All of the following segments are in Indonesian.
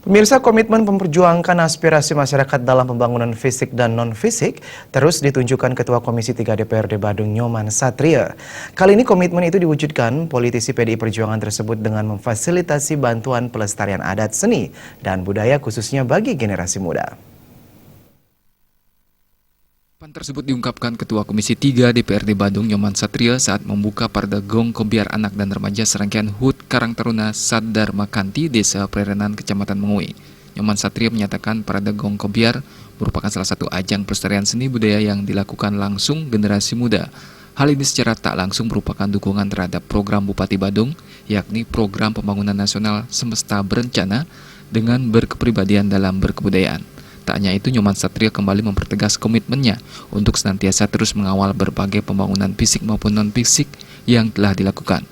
Pemirsa, komitmen memperjuangkan aspirasi masyarakat dalam pembangunan fisik dan non-fisik terus ditunjukkan Ketua Komisi 3 DPRD Badung Nyoman Satria. Kali ini komitmen itu diwujudkan politisi PDI Perjuangan tersebut dengan memfasilitasi bantuan pelestarian adat, seni, dan budaya khususnya bagi generasi muda. Tersebut diungkapkan Ketua Komisi 3 DPRD Badung Nyoman Satria saat membuka Parda Gong Kobiar Anak dan Remaja Serangkaian HUT Karang Taruna Saddharma Kanti, Desa Prerenan, Kecamatan Mengui. Nyoman Satria menyatakan Parda Gong Kobiar merupakan salah satu ajang pelestarian seni budaya yang dilakukan langsung generasi muda. Hal ini secara tak langsung merupakan dukungan terhadap program Bupati Badung, yakni Program Pembangunan Nasional Semesta Berencana dengan berkepribadian dalam berkebudayaan. Tak hanya itu, Nyoman Satria kembali mempertegas komitmennya untuk senantiasa terus mengawal berbagai pembangunan fisik maupun non-fisik yang telah dilakukan.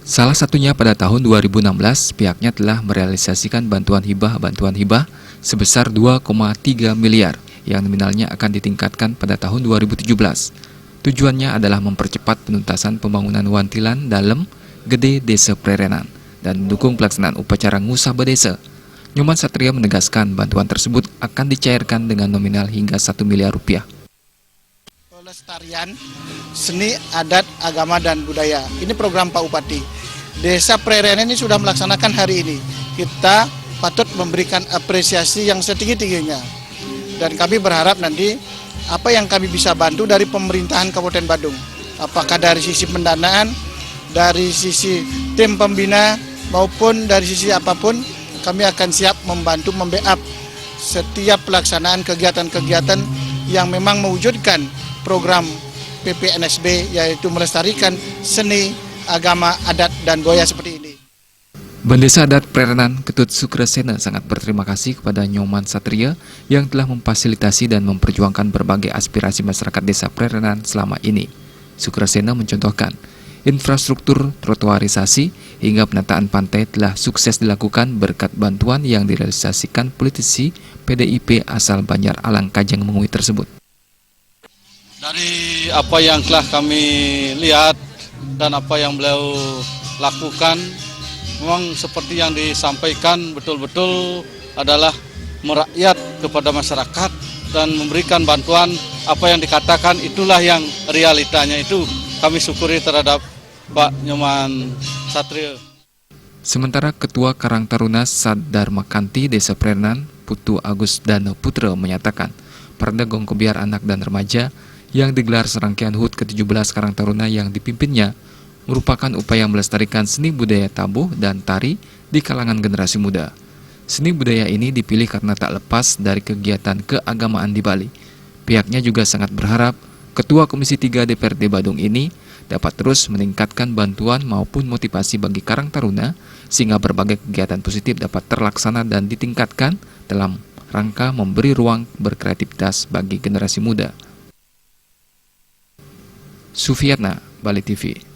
Salah satunya pada tahun 2016, pihaknya telah merealisasikan bantuan hibah sebesar 2,3 miliar yang nominalnya akan ditingkatkan pada tahun 2017. Tujuannya adalah mempercepat penuntasan pembangunan Wantilan Dalem Gede Desa Prerenan dan mendukung pelaksanaan upacara ngusah bedesa. Nyoman Satria menegaskan bantuan tersebut akan dicairkan dengan nominal hingga 1 miliar rupiah. Pelestarian seni, adat, agama, dan budaya. Ini program Pak Bupati. Desa Prerenan ini sudah melaksanakan hari ini. Kita patut memberikan apresiasi yang setinggi-tingginya. Dan kami berharap nanti apa yang kami bisa bantu dari pemerintahan Kabupaten Badung. Apakah dari sisi pendanaan, dari sisi tim pembina, maupun dari sisi apapun, kami akan siap membantu membackup setiap pelaksanaan kegiatan-kegiatan yang memang mewujudkan program PPNSB, yaitu melestarikan seni, agama, adat, dan budaya seperti ini. Bandesa Adat Prerenan Ketut Sukresena sangat berterima kasih kepada Nyoman Satria yang telah memfasilitasi dan memperjuangkan berbagai aspirasi masyarakat Desa Prerenan selama ini. Sukresena mencontohkan, infrastruktur trotoarisasi hingga penataan pantai telah sukses dilakukan berkat bantuan yang direalisasikan politisi PDIP asal Banjar Alang Kajang Mengui tersebut. Dari apa yang telah kami lihat dan apa yang beliau lakukan, memang seperti yang disampaikan betul-betul adalah merakyat kepada masyarakat dan memberikan bantuan. Apa yang dikatakan itulah yang realitanya, itu kami syukuri terhadap Pak Nyoman Satria. Sementara Ketua Karang Taruna Saddharma Kanti Desa Prerenan, Putu Agus Dana Putra menyatakan, Parda Gong Kobiar Anak dan Remaja yang digelar serangkaian HUT ke-17 Karang Taruna yang dipimpinnya merupakan upaya melestarikan seni budaya tabuh dan tari di kalangan generasi muda. Seni budaya ini dipilih karena tak lepas dari kegiatan keagamaan di Bali. Pihaknya juga sangat berharap Ketua Komisi 3 DPRD Badung ini dapat terus meningkatkan bantuan maupun motivasi bagi Karang Taruna sehingga berbagai kegiatan positif dapat terlaksana dan ditingkatkan dalam rangka memberi ruang berkreativitas bagi generasi muda. Sufiatna, Bali TV.